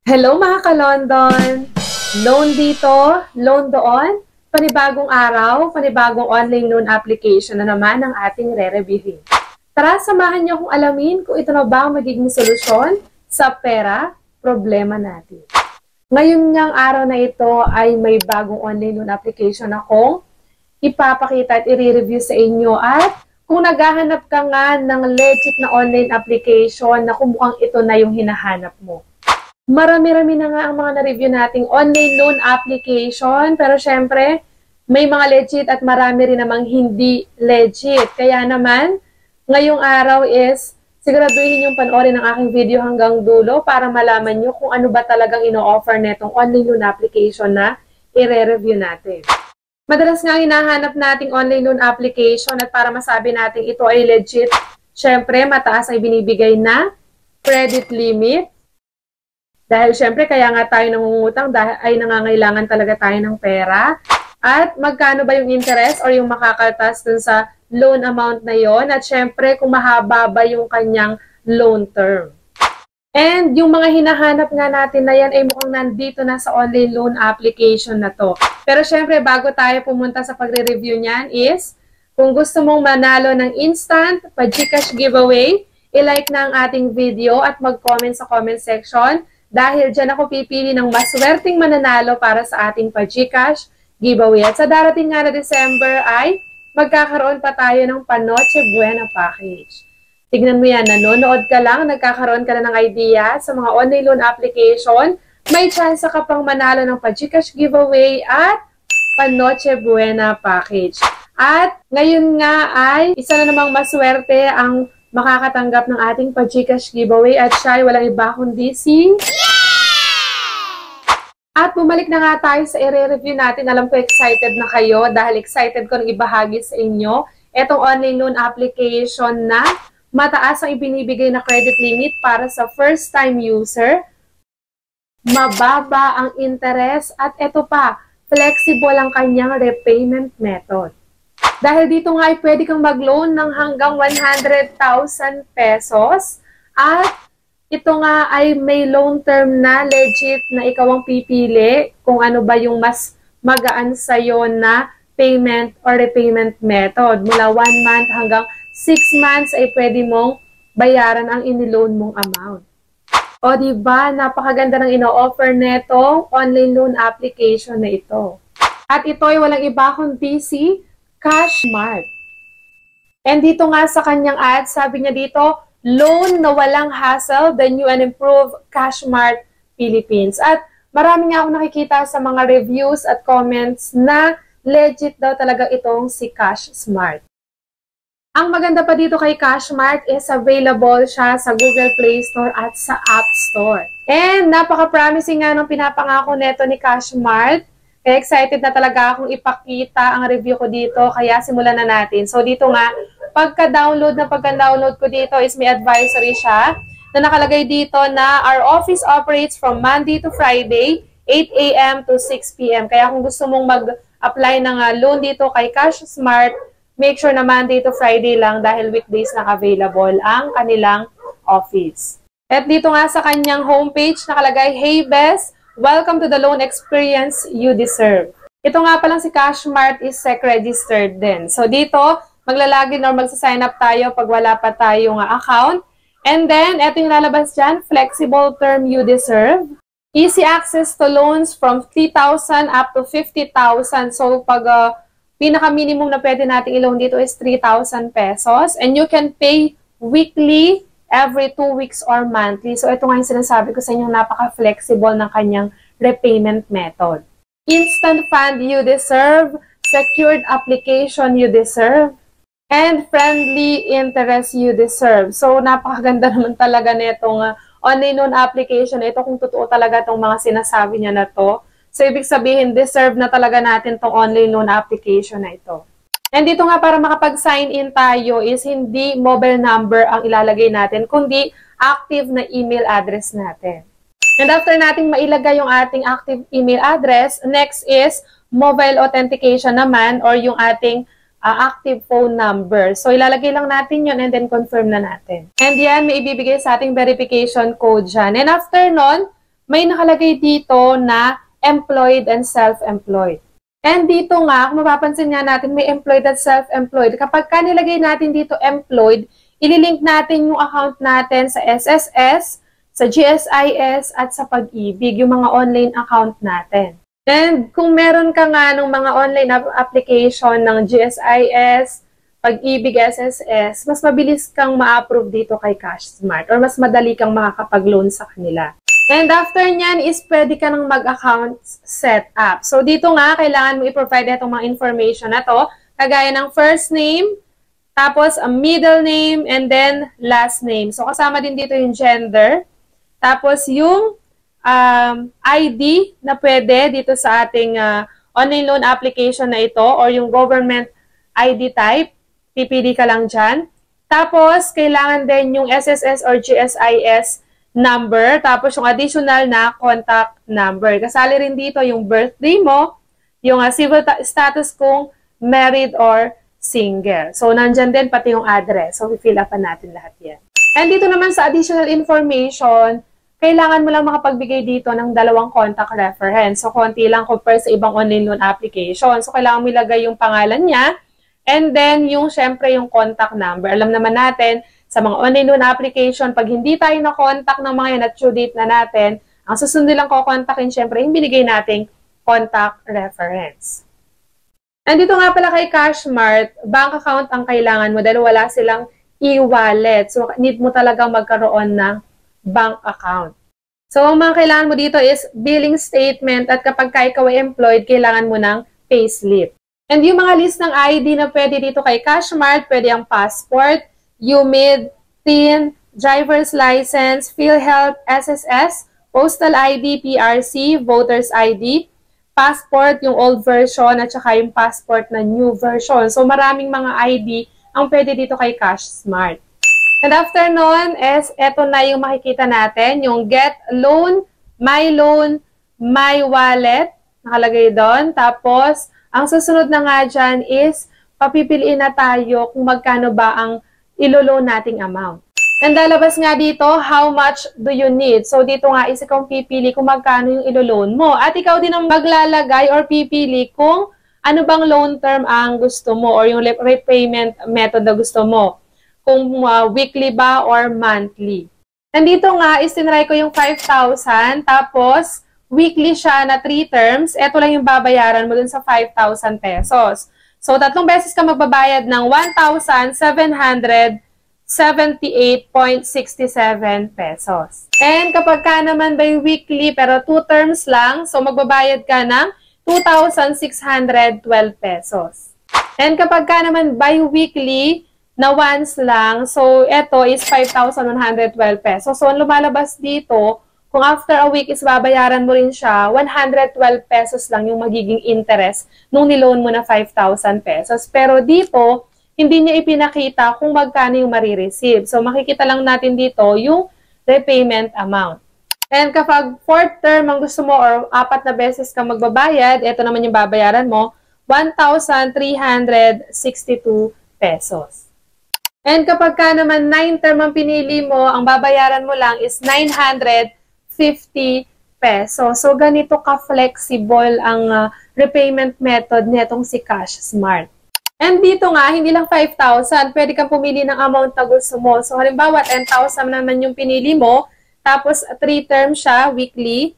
Hello mga ka-London! Loan dito, loan doon, panibagong araw, panibagong online loan application na naman ang ating re-reviewin. Tara, samahan niyo akong alamin kung ito na ba ang magiging solusyon sa pera problema natin. Ngayon ngang araw na ito ay may bagong online loan application akong ipapakita at i-review sa inyo at kung naghahanap ka nga ng legit na online application na kumukhang ito na yung hinahanap mo. Marami-rami na nga ang mga na-review nating online loan application, pero syempre, may mga legit at marami rin namang hindi legit. Kaya naman, ngayong araw is, siguraduhin yung panoorin ng aking video hanggang dulo para malaman nyo kung ano ba talagang ino-offer netong online loan application na i-review natin. Madalas nga hinahanap nating online loan application at para masabi natin ito ay legit, syempre, mataas ay binibigay na credit limit. Dahil syempre, kaya nga tayo nangungutang dahil ay nangangailangan talaga tayo ng pera. At magkano ba yung interest or yung makakaltas dun sa loan amount na yon? At syempre, kung mahaba ba yung kanyang loan term. And yung mga hinahanap nga natin na yan ay mukhang nandito na sa online loan application na to. Pero syempre, bago tayo pumunta sa pagre-review niyan is, kung gusto mong manalo ng instant pa-GCash giveaway, i-like na ang ating video at mag-comment sa comment section. Dahil dyan ako pipili ng maswerteng mananalo para sa ating pa-GCash giveaway. At sa darating nga na December ay magkakaroon pa tayo ng Panoche Buena package. Tignan mo yan, nanonood ka lang, nagkakaroon ka na ng idea sa mga online loan application, may chance ka pang manalo ng pa-GCash giveaway at Panoche Buena package. At ngayon nga ay isa na namang maswerte ang makakatanggap ng ating pa-GCash giveaway at siya ay walang iba kundi si... At bumalik na nga tayo sa i-review natin. Alam ko excited na kayo dahil excited ko nang ibahagi sa inyo itong online loan application na mataas ang ibinibigay na credit limit para sa first-time user. Mababa ang interest at ito pa, flexible ang kanyang repayment method. Dahil dito nga ay pwede kang mag-loan ng hanggang 100,000 pesos at ito nga ay may loan term na legit na ikaw ang pipili kung ano ba yung mas magaan sa'yo na payment or repayment method. Mula 1 month hanggang 6 months ay pwede mong bayaran ang iniloan mong amount. O diba, napakaganda ng ino-offer netong online loan application na ito. At ito ay walang iba kundi si Cashmart. And dito nga sa kanyang ad, sabi niya dito, loan na walang hassle, the new and improved Cashmart Philippines. At marami nga akong nakikita sa mga reviews at comments na legit daw talaga itong si Cashmart. Ang maganda pa dito kay Cashmart is available siya sa Google Play Store at sa App Store. And napaka-promising nga nung pinapangako neto ni Cashmart. Kaya excited na talaga akong ipakita ang review ko dito, kaya simulan na natin. So dito nga, pagka-download ko dito is may advisory siya na nakalagay dito na our office operates from Monday to Friday, 8 a.m. to 6 p.m. Kaya kung gusto mong mag-apply ng loan dito kay Cashmart, make sure na Monday to Friday lang dahil weekdays lang available ang kanilang office. At dito nga sa kanyang homepage nakalagay, "Hey Bes, welcome to the loan experience you deserve." Ito nga palang si Cashmart is SEC-registered din. So dito, maglalagin or magsa-sign up tayo pag wala pa tayong account. And then, ito yung lalabas dyan, flexible term you deserve. Easy access to loans from 3,000 up to 50,000. So pag pinaka-minimum na pwede natin i-loan dito is 3,000 pesos. And you can pay weekly, every 2 weeks or monthly. So ito nga yung sinasabi ko sa inyo, napaka-flexible ng kanyang repayment method. Instant fund you deserve, secured application you deserve, and friendly interest you deserve. So napakaganda naman talaga nitong online loan application. Ito kung totoo talaga itong mga sinasabi niya na to. So ibig sabihin, deserve na talaga natin itong online loan application na ito. And dito nga para makapag-sign in tayo is hindi mobile number ang ilalagay natin, kundi active na email address natin. And after natin mailagay yung ating active email address, next is mobile authentication naman or yung ating active phone number. So ilalagay lang natin yun and then confirm na natin. And yan, may ibibigay sa ating verification code dyan. And after nun, may nakalagay dito na employed and self-employed. And dito nga, kung mapapansin nga natin, may employed at self-employed. Kapag nilagay natin dito employed, ililink natin yung account natin sa SSS, sa GSIS, at sa Pag-ibig, yung mga online account natin. And kung meron ka nga ng mga online application ng GSIS, Pag-ibig, SSS, mas mabilis kang ma-approve dito kay CashSmart or mas madali kang makakapag-loan sa kanila. And after nyan is pwede ka nang mag-account setup. So dito nga, kailangan mo i-provide itong mga information na to, kagaya ng first name, tapos a middle name, and then last name. So kasama din dito yung gender, tapos yung ID na pwede dito sa ating online loan application na ito or yung government ID type, pipili ka lang dyan. Tapos, kailangan din yung SSS or GSIS number, tapos yung additional na contact number. Kasali rin dito yung birthday mo, yung civil status kung married or single. So, nandyan din pati yung address. So, fill up natin lahat yan. And dito naman sa additional information, kailangan mo lang makapagbigay dito ng 2 contact reference. So, konti lang compare sa ibang online loan application. So, kailangan mo ilagay yung pangalan niya, and then yung, syempre, yung contact number. Alam naman natin, sa mga online loan application, pag hindi tayo na-contact ng mga yan at due date na natin, ang susunod lang ko-contactin, syempre, yung binigay nating contact reference. And dito nga pala kay CashSmart, bank account ang kailangan mo dahil wala silang e-wallet. So, need mo talagang magkaroon ng bank account. So, ang mga kailangan mo dito is billing statement at kapag ikaw ay employed, kailangan mo ng payslip. And yung mga list ng ID na pwede dito kay CashSmart, pwede ang passport, UMID, TIN, driver's license, PhilHealth, SSS, postal ID, PRC, voter's ID, passport, yung old version, at saka yung passport na new version. So, maraming mga ID ang pwede dito kay CashSmart. And after nun, eto na yung makikita natin, yung Get Loan, My Wallet, nakalagay doon. Tapos, ang susunod na nga dyan is, papipiliin na tayo kung magkano ba ang ilo-loan nating amount. And lalabas nga dito, how much do you need? So, dito nga is ikaw pipili kung magkano yung ilo-loan mo. At ikaw din ang maglalagay or pipili kung ano bang loan term ang gusto mo or yung repayment method na gusto mo. Kung weekly ba or monthly. Nandito nga, is tinry ko yung 5,000, tapos weekly siya na 3 terms. Ito lang yung babayaran mo dun sa 5,000 pesos. So, 3 beses ka magbabayad ng 1,778.67 pesos. And kapag ka naman by weekly, pero 2 terms lang, so magbabayad ka ng 2,612 pesos. And kapag ka naman by weekly, na once lang, so ito is 5,112 pesos. So, ang lumalabas dito, kung after a week is babayaran mo rin siya, 112 pesos lang yung magiging interest nung niloan mo na 5,000 pesos. Pero dito, hindi niya ipinakita kung magkano yung marireceive. So, makikita lang natin dito yung repayment amount. And kapag 4th term ang gusto mo or 4 na beses ka magbabayad, ito naman yung babayaran mo, 1,362 pesos. And kapag ka naman 9th term ang pinili mo, ang babayaran mo lang is 950 pesos. So, ganito ka-flexible ang repayment method nitong si CashSmart. And dito nga, hindi lang 5,000, pwede kang pumili ng amount na gusto mo. So, halimbawa, 10,000 naman yung pinili mo, tapos 3 terms siya, weekly,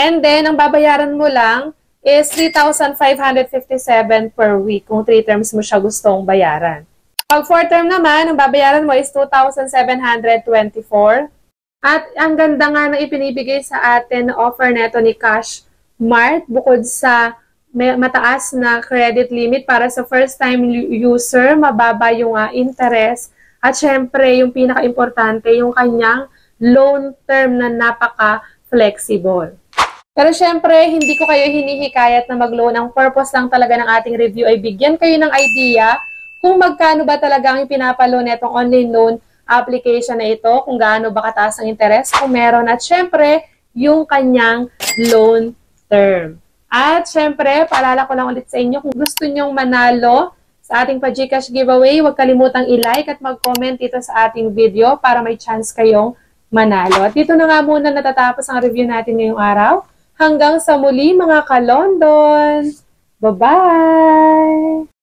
and then, ang babayaran mo lang is 3,557 per week kung 3 terms mo siya gustong bayaran. Pag 4 term naman, ang babayaran mo is 2,724. At ang ganda nga na ipinibigay sa atin na offer neto ni CashSmart, bukod sa mataas na credit limit para sa first-time user, mababa yung interest, at syempre, yung pinaka-importante, yung kanyang loan term na napaka-flexible. Pero syempre, hindi ko kayo hinihikayat na mag-loan. Ang purpose lang talaga ng ating review ay bigyan kayo ng idea kung magkano ba talaga ang pinapaloan netong online loan application na ito, kung gaano ba kataas ang interest, kung meron, at syempre, yung kanyang loan term. At syempre, paalala ko lang ulit sa inyo, kung gusto nyong manalo sa ating pa-GCash giveaway, huwag kalimutang i-like at mag-comment dito sa ating video para may chance kayong manalo. At dito na nga muna natatapos ang review natin ngayong araw. Hanggang sa muli mga ka-London! Bye-bye!